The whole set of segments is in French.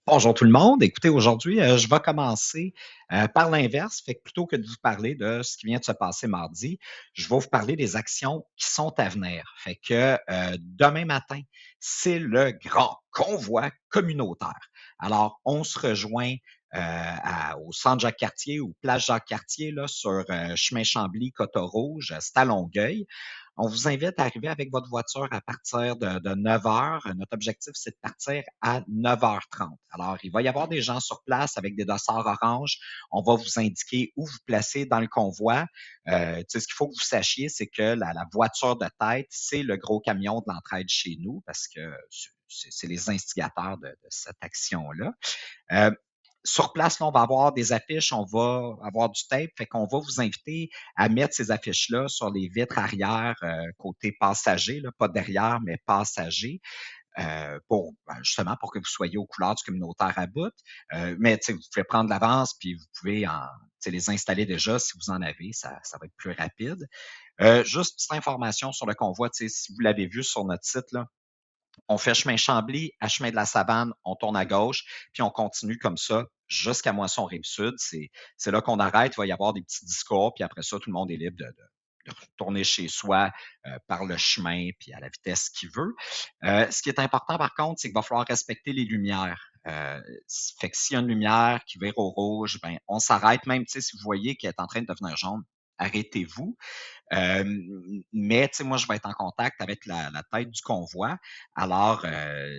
Bonjour tout le monde. Écoutez, aujourd'hui, je vais commencer par l'inverse. Fait que plutôt que de vous parler de ce qui vient de se passer mardi, je vais vous parler des actions qui sont à venir. Fait que demain matin, c'est le grand convoi communautaire. Alors, on se rejoint au centre Jacques-Cartier ou place Jacques-Cartier là, sur chemin Chambly, Coteau-Rouge, c'est à Longueuil. On vous invite à arriver avec votre voiture à partir de 9 heures. Notre objectif, c'est de partir à 9h30. Alors, il va y avoir des gens sur place avec des dossards orange. On va vous indiquer où vous placer dans le convoi. Ce qu'il faut que vous sachiez, c'est que la voiture de tête, c'est le gros camion de l'entraide chez nous parce que c'est les instigateurs de cette action-là. Euh, Sur place, là, on va avoir des affiches, on va avoir du tape, fait qu'on va vous inviter à mettre ces affiches-là sur les vitres arrière côté passager, là, pas derrière, mais passager, justement pour que vous soyez aux couleurs du communautaire à bout. Mais vous pouvez prendre l'avance, puis vous pouvez les installer déjà si vous en avez, ça va être plus rapide. Juste petite information sur le convoi, si vous l'avez vu sur notre site, là, on fait chemin Chambly, à chemin de la Savane, on tourne à gauche, puis on continue comme ça jusqu'à Moisson-Rive-Sud. C'est là qu'on arrête, il va y avoir des petits discours, puis après ça, tout le monde est libre de retourner chez soi par le chemin, puis à la vitesse qu'il veut. Ce qui est important, par contre, c'est qu'il va falloir respecter les lumières. Fait que s'il y a une lumière qui vire au rouge, ben, on s'arrête, même si vous voyez qu'elle est en train de devenir jaune, arrêtez-vous. Euh, mais moi, je vais être en contact avec la tête du convoi. Alors,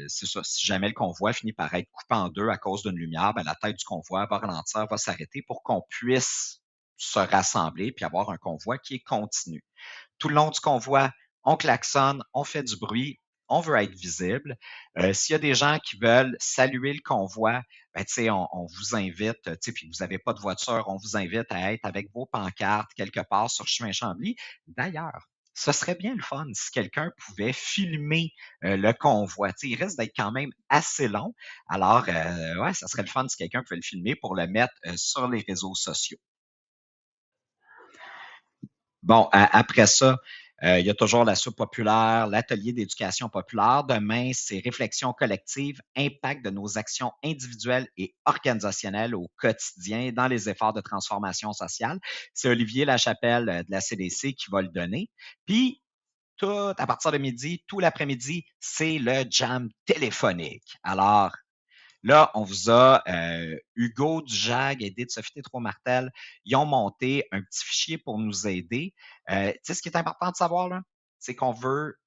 c'est ça, si jamais le convoi finit par être coupé en deux à cause d'une lumière, ben, la tête du convoi va ralentir, va s'arrêter pour qu'on puisse se rassembler puis avoir un convoi qui est continu. Tout le long du convoi, on klaxonne, on fait du bruit, on veut être visible. S'il y a des gens qui veulent saluer le convoi, ben, on vous invite, puis vous n'avez pas de voiture, on vous invite à être avec vos pancartes quelque part sur chemin Chambly. D'ailleurs, ce serait bien le fun si quelqu'un pouvait filmer le convoi. Il risque d'être quand même assez long. Alors, ouais, ça serait le fun si quelqu'un pouvait le filmer pour le mettre sur les réseaux sociaux. Bon, après ça, il y a toujours la soupe populaire, l'atelier d'éducation populaire. Demain, c'est réflexion collective, impact de nos actions individuelles et organisationnelles au quotidien dans les efforts de transformation sociale. C'est Olivier Lachapelle de la CDC qui va le donner. Puis, tout à partir de midi, tout l'après-midi, c'est le jam téléphonique. Alors, là, on vous a Hugo Dujag, aidé de Sophie Tétrault-Martel. Ils ont monté un petit fichier pour nous aider. Ce qui est important de savoir, là, c'est qu'on veut,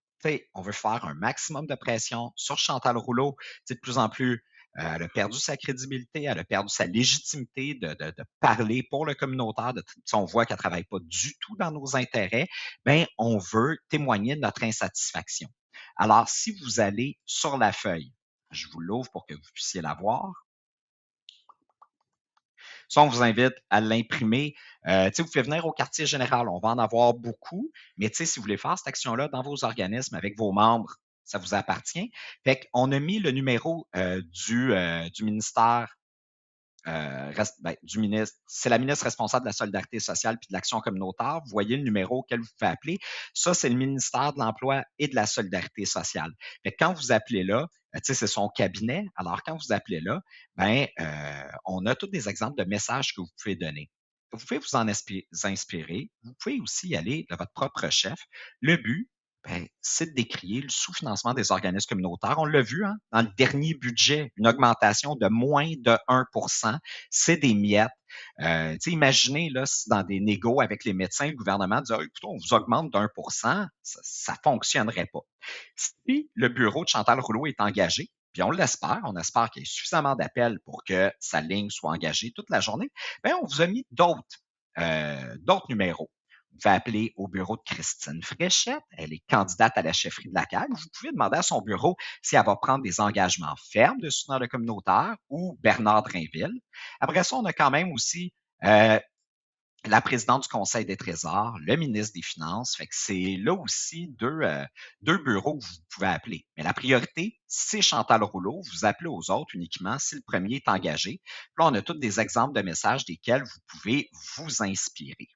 on veut faire un maximum de pression sur Chantal Rouleau. De plus en plus, elle a perdu sa crédibilité, elle a perdu sa légitimité de parler pour le communautaire. Si on voit qu'elle ne travaille pas du tout dans nos intérêts, ben, on veut témoigner de notre insatisfaction. Alors, si vous allez sur la feuille, je vous l'ouvre pour que vous puissiez la voir. Ça, on vous invite à l'imprimer. Vous pouvez venir au quartier général, on va en avoir beaucoup, mais si vous voulez faire cette action-là dans vos organismes avec vos membres, ça vous appartient. Fait qu'on a mis le numéro du ministère du ministre, c'est la ministre responsable de la solidarité sociale puis de l'action communautaire. Vous voyez le numéro auquel vous pouvez appeler. Ça, c'est le ministère de l'Emploi et de la solidarité sociale. Mais quand vous appelez là, c'est son cabinet. Alors, quand vous appelez là, on a tous des exemples de messages que vous pouvez donner. Vous pouvez vous en inspirer. Vous pouvez aussi aller de votre propre chef. Le but, c'est de décrier le sous-financement des organismes communautaires. On l'a vu, hein, dans le dernier budget, une augmentation de moins de 1%. C'est des miettes. Imaginez là, si dans des négos avec les médecins, le gouvernement dit écoutez, on vous augmente d'1%, ça ne fonctionnerait pas. Si le bureau de Chantal Rouleau est engagé, puis on espère qu'il y ait suffisamment d'appels pour que sa ligne soit engagée toute la journée, on vous a mis d'autres numéros. Vous pouvez appeler au bureau de Christine Fréchette. Elle est candidate à la chefferie de la CAQ. Vous pouvez demander à son bureau si elle va prendre des engagements fermes de soutien de communautaire ou Bernard Drinville. Après ça, on a quand même aussi la présidente du Conseil des trésors, le ministre des Finances. Fait que c'est là aussi deux bureaux que vous pouvez appeler. Mais la priorité, c'est Chantal Rouleau. Vous appelez aux autres uniquement si le premier est engagé. Puis là, on a tous des exemples de messages desquels vous pouvez vous inspirer.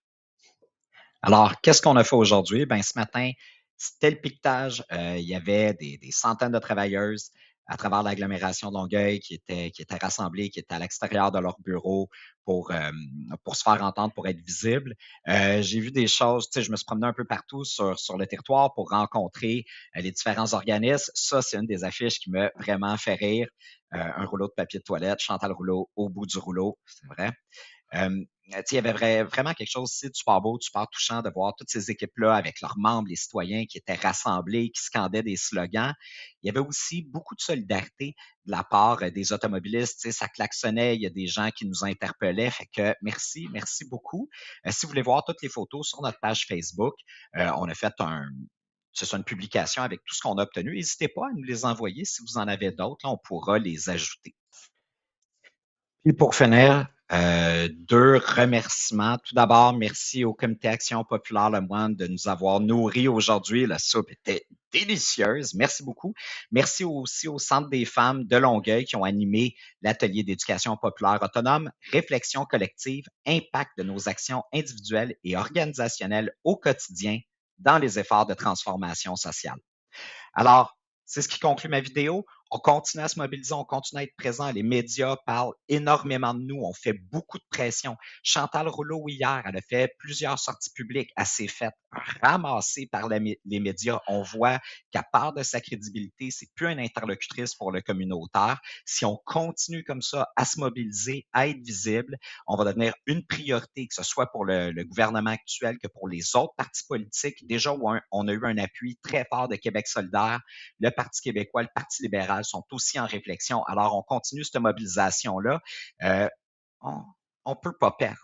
Alors, qu'est-ce qu'on a fait aujourd'hui? Ce matin, c'était le piquetage. Il y avait des centaines de travailleuses à travers l'agglomération de Longueuil qui étaient rassemblés, qui étaient à l'extérieur de leur bureau pour se faire entendre, pour être visibles. J'ai vu des choses, tu sais, je me suis promené un peu partout sur le territoire pour rencontrer les différents organismes. Ça, c'est une des affiches qui m'a vraiment fait rire. Un rouleau de papier de toilette, Chantal Rouleau au bout du rouleau, c'est vrai. Il y avait vraiment quelque chose aussi de super beau, de super touchant de voir toutes ces équipes-là avec leurs membres, les citoyens qui étaient rassemblés, qui scandaient des slogans. Il y avait aussi beaucoup de solidarité de la part des automobilistes. Ça klaxonnait, il y a des gens qui nous interpellaient. Fait que merci beaucoup. Si vous voulez voir toutes les photos sur notre page Facebook, on a fait c'est ça, une publication avec tout ce qu'on a obtenu. N'hésitez pas à nous les envoyer si vous en avez d'autres. Là, on pourra les ajouter. Puis pour finir, deux remerciements. Tout d'abord, merci au Comité Action populaire Le Moine de nous avoir nourris aujourd'hui. La soupe était délicieuse. Merci beaucoup. Merci aussi au Centre des femmes de Longueuil qui ont animé l'atelier d'éducation populaire autonome, réflexion collective, impact de nos actions individuelles et organisationnelles au quotidien dans les efforts de transformation sociale. Alors, c'est ce qui conclut ma vidéo. On continue à se mobiliser, on continue à être présent. Les médias parlent énormément de nous. On fait beaucoup de pression. Chantal Rouleau, hier, elle a fait plusieurs sorties publiques. Elle s'est faite ramasser par les médias. On voit qu'à part de sa crédibilité, c'est plus une interlocutrice pour le communautaire. Si on continue comme ça à se mobiliser, à être visible, on va devenir une priorité, que ce soit pour le gouvernement actuel que pour les autres partis politiques. Déjà, on a eu un appui très fort de Québec solidaire, le Parti québécois, le Parti libéral sont aussi en réflexion. Alors, on continue cette mobilisation-là. On ne peut pas perdre.